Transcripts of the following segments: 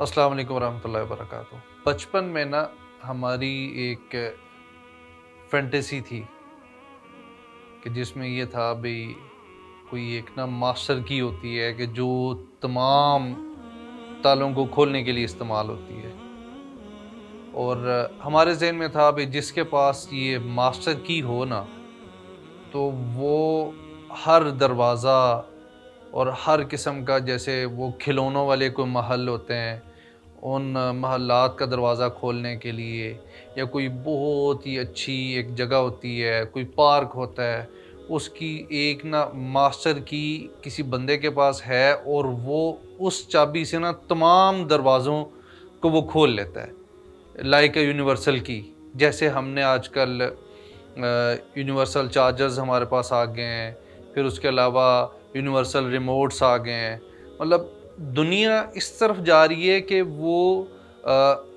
السلام علیکم ورحمۃ اللہ وبرکاتہ۔ بچپن میں نا ہماری ایک فینٹیسی تھی کہ جس میں یہ تھا بھئی کوئی ایک نا ماسٹر کی ہوتی ہے کہ جو تمام تالوں کو کھولنے کے لیے استعمال ہوتی ہے، اور ہمارے ذہن میں تھا بھئی جس کے پاس یہ ماسٹر کی ہو نا تو وہ ہر دروازہ اور ہر قسم کا، جیسے وہ کھلونوں والے کوئی محل ہوتے ہیں، ان محلات کا دروازہ کھولنے کے لیے، یا کوئی بہت ہی اچھی ایک جگہ ہوتی ہے، کوئی پارک ہوتا ہے، اس کی ایک نا ماسٹر کی کسی بندے کے پاس ہے، اور وہ اس چابی سے نا تمام دروازوں کو وہ کھول لیتا ہے، لائک اے یونیورسل کی۔ جیسے ہم نے آج کل یونیورسل چارجرز ہمارے پاس آ گئے ہیں، پھر اس کے علاوہ یونیورسل ریموٹس آ گئے ہیں۔ مطلب دنیا اس طرف جا رہی ہے کہ وہ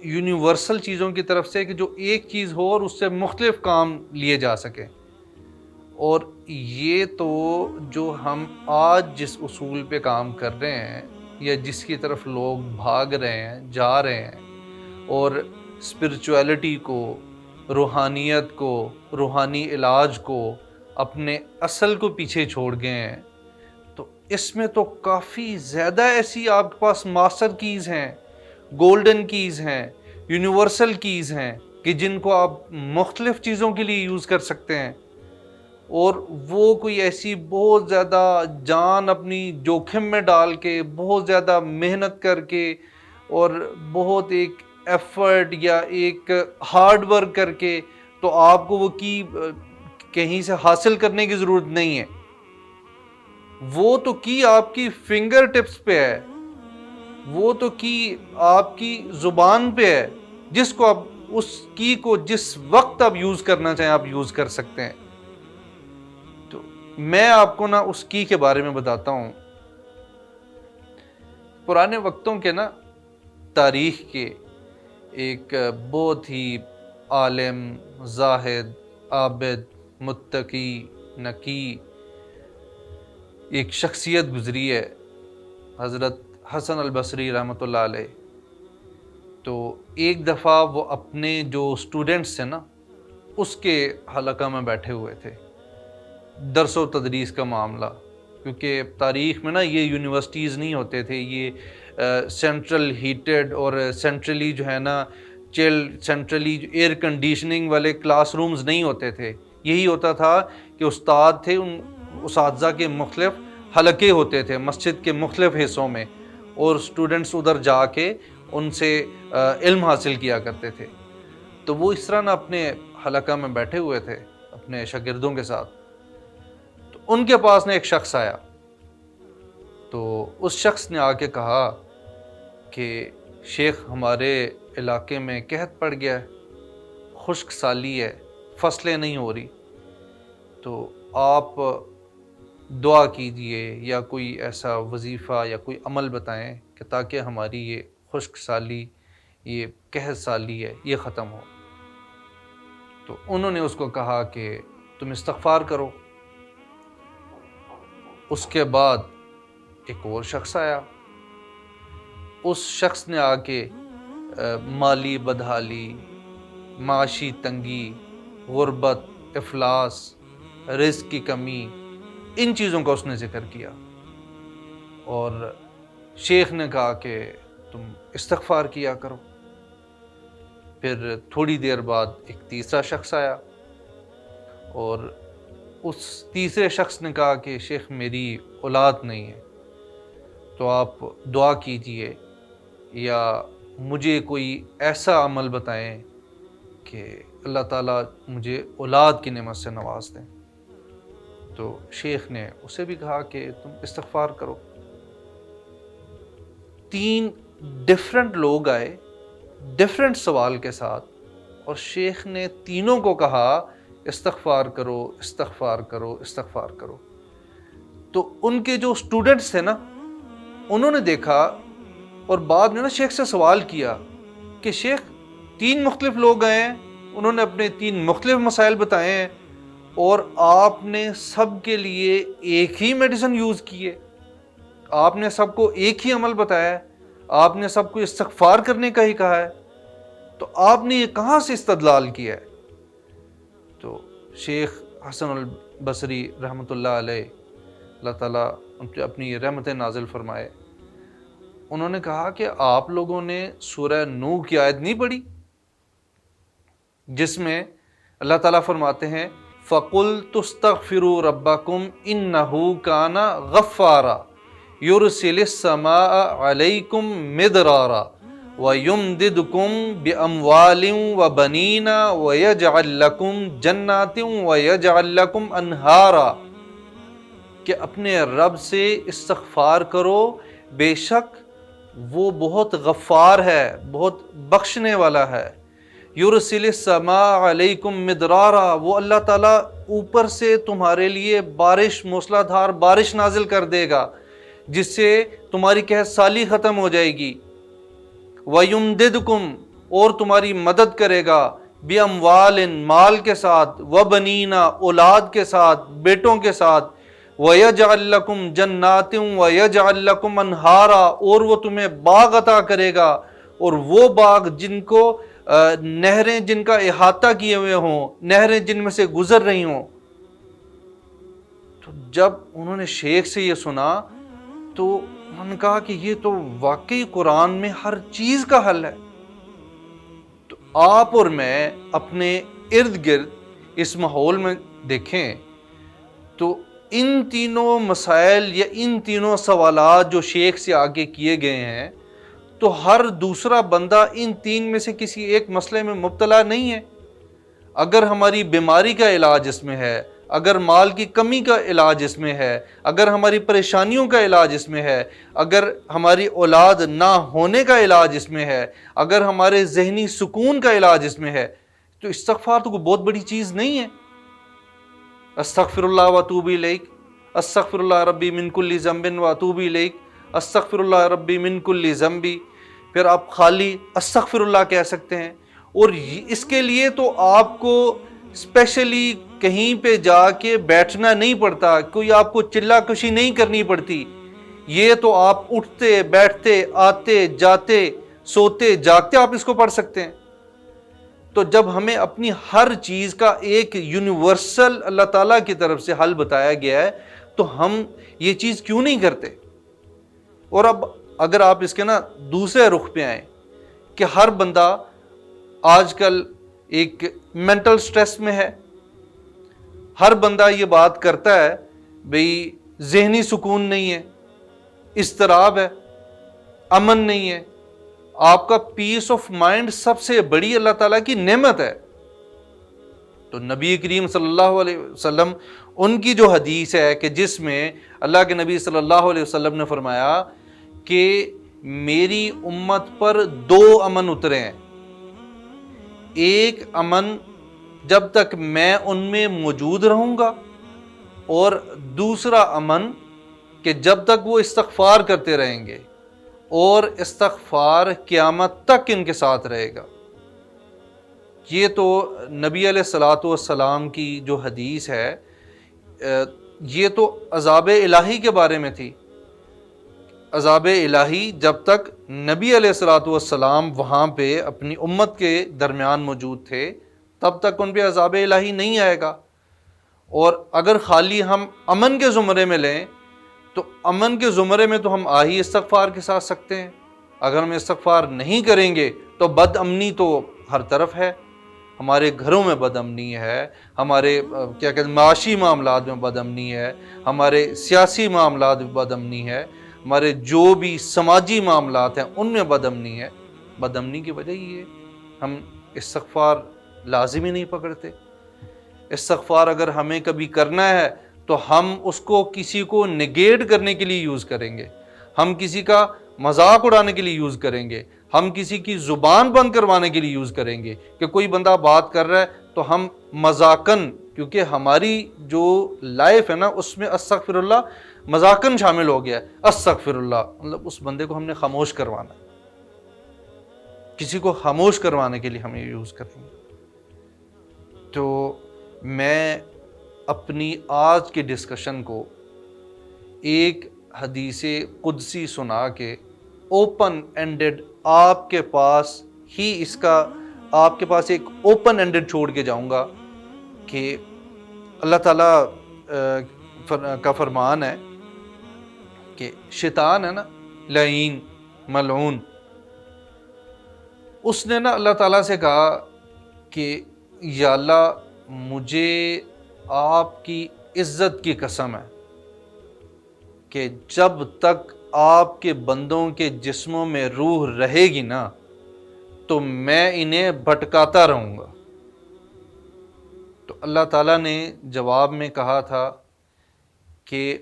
یونیورسل چیزوں کی طرف سے، کہ جو ایک چیز ہو اور اس سے مختلف کام لیے جا سکیں۔ اور یہ تو جو ہم آج جس اصول پہ کام کر رہے ہیں، یا جس کی طرف لوگ بھاگ رہے ہیں، جا رہے ہیں، اور اسپرچویلٹی کو، روحانیت کو، روحانی علاج کو، اپنے اصل کو پیچھے چھوڑ گئے ہیں، تو اس میں تو کافی زیادہ ایسی آپ کے پاس ماسٹر کیز ہیں، گولڈن کیز ہیں، یونیورسل کیز ہیں، کہ جن کو آپ مختلف چیزوں کے لیے یوز کر سکتے ہیں، اور وہ کوئی ایسی بہت زیادہ جان اپنی جوکھم میں ڈال کے، بہت زیادہ محنت کر کے، اور بہت ایک ایفرٹ یا ایک ہارڈ ورک کر کے، تو آپ کو وہ کی کہیں سے حاصل کرنے کی ضرورت نہیں ہے۔ وہ تو کی آپ کی فنگر ٹپس پہ ہے، وہ تو کی آپ کی زبان پہ ہے، جس کو آپ اس کی کو جس وقت آپ یوز کرنا چاہیں آپ یوز کر سکتے ہیں۔ تو میں آپ کو نا اس کی کے بارے میں بتاتا ہوں۔ پرانے وقتوں کے نا تاریخ کے ایک بہت ہی عالم، زاہد، عابد، متقی، نقی ایک شخصیت گزری ہے، حضرت حسن البصری رحمۃ اللہ علیہ۔ تو ایک دفعہ وہ اپنے جو اسٹوڈنٹس تھے نا، اس کے حلقہ میں بیٹھے ہوئے تھے، درس و تدریس کا معاملہ، کیونکہ تاریخ میں نا یہ یونیورسٹیز نہیں ہوتے تھے، یہ سینٹرل ہیٹڈ اور سینٹرلی جو ہے نا سینٹرلی ایئر کنڈیشننگ والے کلاس رومز نہیں ہوتے تھے۔ یہی ہوتا تھا کہ استاد تھے، ان اساتذہ کے مختلف حلقے ہوتے تھے مسجد کے مختلف حصوں میں، اور اسٹوڈنٹس ادھر جا کے ان سے علم حاصل کیا کرتے تھے۔ تو وہ اس طرح نا اپنے حلقہ میں بیٹھے ہوئے تھے اپنے شاگردوں کے ساتھ، تو ان کے پاس ایک شخص آیا۔ تو اس شخص نے آ کے کہا کہ شیخ، ہمارے علاقے میں قحط پڑ گیا ہے، خشک سالی ہے، فصلیں نہیں ہو رہی، تو آپ دعا کیجئے یا کوئی ایسا وظیفہ یا کوئی عمل بتائیں کہ تاکہ ہماری یہ خشک سالی، یہ قحط سالی ہے، یہ ختم ہو۔ تو انہوں نے اس کو کہا کہ تم استغفار کرو۔ اس کے بعد ایک اور شخص آیا، اس شخص نے آ کے مالی بدحالی، معاشی تنگی، غربت، افلاس، رزق کی کمی، ان چیزوں کا اس نے ذکر کیا، اور شیخ نے کہا کہ تم استغفار کیا کرو۔ پھر تھوڑی دیر بعد ایک تیسرا شخص آیا، اور اس تیسرے شخص نے کہا کہ شیخ، میری اولاد نہیں ہے، تو آپ دعا کیجئے یا مجھے کوئی ایسا عمل بتائیں کہ اللہ تعالیٰ مجھے اولاد کی نعمت سے نواز دیں۔ تو شیخ نے اسے بھی کہا کہ تم استغفار کرو۔ 3 ڈیفرنٹ لوگ آئے ڈیفرنٹ سوال کے ساتھ، اور شیخ نے تینوں کو کہا استغفار کرو، استغفار کرو، استغفار کرو۔ تو ان کے جو اسٹوڈنٹس تھے نا، انہوں نے دیکھا اور بعد میں نا شیخ سے سوال کیا کہ شیخ، 3 مختلف لوگ آئے ہیں، انہوں نے اپنے 3 مختلف مسائل بتائے ہیں، اور آپ نے سب کے لیے ایک ہی میڈیسن یوز کی ہے، آپ نے سب کو ایک ہی عمل بتایا ہے، آپ نے سب کو استغفار کرنے کا ہی کہا ہے، تو آپ نے یہ کہاں سے استدلال کیا ہے؟ تو شیخ حسن البصری رحمۃ اللہ علیہ، اللہ تعالیٰ ان پہ اپنی رحمت نازل فرمائے، انہوں نے کہا کہ آپ لوگوں نے سورہ نوح کی آیت نہیں پڑھی جس میں اللہ تعالیٰ فرماتے ہیں فَقُلْتُ اسْتَغْفِرُوا رَبَّكُمْ إِنَّهُ كَانَ غَفَّارًا يُرْسِلِ السَّمَاءَ عَلَيْكُمْ مِدْرَارًا وَيُمْدِدْكُمْ بِأَمْوَالٍ وَبَنِينَ وَيَجْعَلْ لَكُمْ جَنَّاتٍ وَيَجْعَلْ لَكُمْ أَنْهَارًا، کہ اپنے رب سے استغفار کرو، بے شک وہ بہت غفار ہے، بہت بخشنے والا ہے۔ یرسل السماء علیکم مدرارا، وہ اللہ تعالیٰ اوپر سے تمہارے لیے بارش، موسلا دھار بارش نازل کر دے گا جس سے تمہاری قحط سالی ختم ہو جائے گی۔ وَيُمْدِدْكُمْ، اور تمہاری مدد کرے گا، بِأَمْوَالٍ، مال کے ساتھ، وَبَنِينَ، اولاد کے ساتھ، بیٹوں کے ساتھ، وَيَجْعَلْ لَكُمْ جَنَّاتٍ وَيَجْعَلْ لَكُمْ أَنْهَارًا، اور وہ تمہیں باغ عطا کرے گا، اور وہ باغ جن کو نہریں جن کا احاطہ کیے ہوئے ہوں، نہریں جن میں سے گزر رہی ہوں۔ تو جب انہوں نے شیخ سے یہ سنا تو انہوں نے کہا کہ یہ تو واقعی قرآن میں ہر چیز کا حل ہے۔ تو آپ اور میں اپنے ارد گرد اس ماحول میں دیکھیں تو ان تینوں مسائل یا ان تینوں سوالات جو شیخ سے آگے کیے گئے ہیں، تو ہر دوسرا بندہ ان تین میں سے کسی ایک مسئلے میں مبتلا نہیں ہے۔ اگر ہماری بیماری کا علاج اس میں ہے، اگر مال کی کمی کا علاج اس میں ہے، اگر ہماری پریشانیوں کا علاج اس میں ہے، اگر ہماری اولاد نہ ہونے کا علاج اس میں ہے، اگر ہمارے ذہنی سکون کا علاج اس میں ہے، تو استغفار تو کوئی بہت بڑی چیز نہیں ہے۔ استغفر اللہ واتوب الیک، استغفر اللہ ربی من کل ذنب واتوب الیک، استغفر اللہ ربی من کل ذنب، پھر آپ خالی استغفر اللہ کہہ سکتے ہیں۔ اور اس کے لیے تو آپ کو اسپیشلی کہیں پہ جا کے بیٹھنا نہیں پڑتا، کوئی آپ کو چلا کشی نہیں کرنی پڑتی، یہ تو آپ اٹھتے بیٹھتے آتے جاتے سوتے جاگتے آپ اس کو پڑھ سکتے ہیں۔ تو جب ہمیں اپنی ہر چیز کا ایک یونیورسل اللہ تعالیٰ کی طرف سے حل بتایا گیا ہے تو ہم یہ چیز کیوں نہیں کرتے؟ اور اب اگر آپ اس کے دوسرے رخ پہ آئیں کہ ہر بندہ آج کل ایک مینٹل سٹریس میں ہے، ہر بندہ یہ بات کرتا ہے بھئی ذہنی سکون نہیں ہے، اضطراب ہے، امن نہیں ہے۔ آپ کا پیس آف مائنڈ سب سے بڑی اللہ تعالیٰ کی نعمت ہے۔ تو نبی کریم صلی اللہ علیہ وسلم ان کی جو حدیث ہے کہ جس میں اللہ کے نبی صلی اللہ علیہ وسلم نے فرمایا کہ میری امت پر دو امن اترے ہیں، ایک امن جب تک میں ان میں موجود رہوں گا، اور دوسرا امن کہ جب تک وہ استغفار کرتے رہیں گے، اور استغفار قیامت تک ان کے ساتھ رہے گا۔ یہ تو نبی علیہ الصلوۃ والسلام کی جو حدیث ہے، یہ تو عذاب الہی کے بارے میں تھی۔ عذاب الہی جب تک نبی علیہ الصلوۃ والسلام وہاں پہ اپنی امت کے درمیان موجود تھے تب تک ان پہ عذاب الہی نہیں آئے گا۔ اور اگر خالی ہم امن کے زمرے میں لیں تو امن کے زمرے میں تو ہم ہی استغفار کے ساتھ سکتے ہیں۔ اگر ہم استغفار نہیں کریں گے تو بد امنی تو ہر طرف ہے، ہمارے گھروں میں بد امنی ہے، ہمارے معاشی معاملات میں بد امنی ہے، ہمارے سیاسی معاملات میں بد امنی ہے، ہمارے جو بھی سماجی معاملات ہیں ان میں بد امنی ہے۔ بد امنی کی وجہ یہ ہے ہم استغفار لازمی نہیں پکڑتے۔ استغفار اگر ہمیں کبھی کرنا ہے تو ہم اس کو کسی کو نگیٹ کرنے کے لیے یوز کریں گے، ہم کسی کا مذاق اڑانے کے لیے یوز کریں گے، ہم کسی کی زبان بند کروانے کے لیے یوز کریں گے کہ کوئی بندہ بات کر رہا ہے تو ہم مذاقن، کیونکہ ہماری جو لائف ہے اس میں استغفر اللہ مذاقن شامل ہو گیا ہے۔ استغفر اللہ مطلب اس بندے کو ہم نے خاموش کروانا ہے، کسی کو خاموش کروانے کے لیے ہم یہ یوز کریں گے۔ تو میں اپنی آج کے ڈسکشن کو ایک حدیث قدسی سنا کے اوپن اینڈڈ آپ کے پاس ہی اس کا آپ کے پاس ایک اوپن اینڈڈ چھوڑ کے جاؤں گا کہ اللہ تعالیٰ کا فرمان ہے کہ شیطان ہے نا لعین ملعون، اس نے نا اللہ تعالیٰ سے کہا کہ یا اللہ مجھے آپ کی عزت کی قسم ہے کہ جب تک آپ کے بندوں کے جسموں میں روح رہے گی نا تو میں انہیں بھٹکاتا رہوں گا۔ تو اللہ تعالیٰ نے جواب میں کہا تھا کہ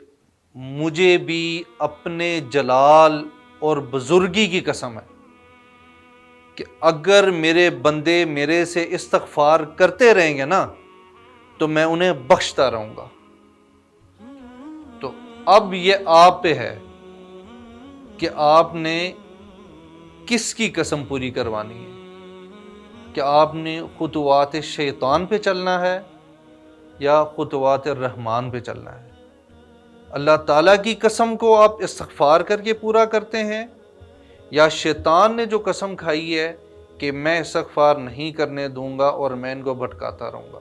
مجھے بھی اپنے جلال اور بزرگی کی قسم ہے کہ اگر میرے بندے میرے سے استغفار کرتے رہیں گے نا تو میں انہیں بخشتا رہوں گا۔ تو اب یہ آپ پہ ہے کہ آپ نے کس کی قسم پوری کروانی ہے، کہ آپ نے خطوات شیطان پہ چلنا ہے یا خطوات الرحمن پہ چلنا ہے۔ اللہ تعالیٰ کی قسم کو آپ استغفار کر کے پورا کرتے ہیں، یا شیطان نے جو قسم کھائی ہے کہ میں استغفار نہیں کرنے دوں گا اور میں ان کو بھٹکاتا رہوں گا۔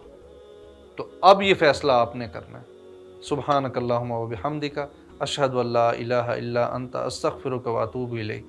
تو اب یہ فیصلہ آپ نے کرنا ہے۔ سبحانک اللہم و بحمدک اشہد ان لا الہ الا انت استغفرک و اتوب الیک۔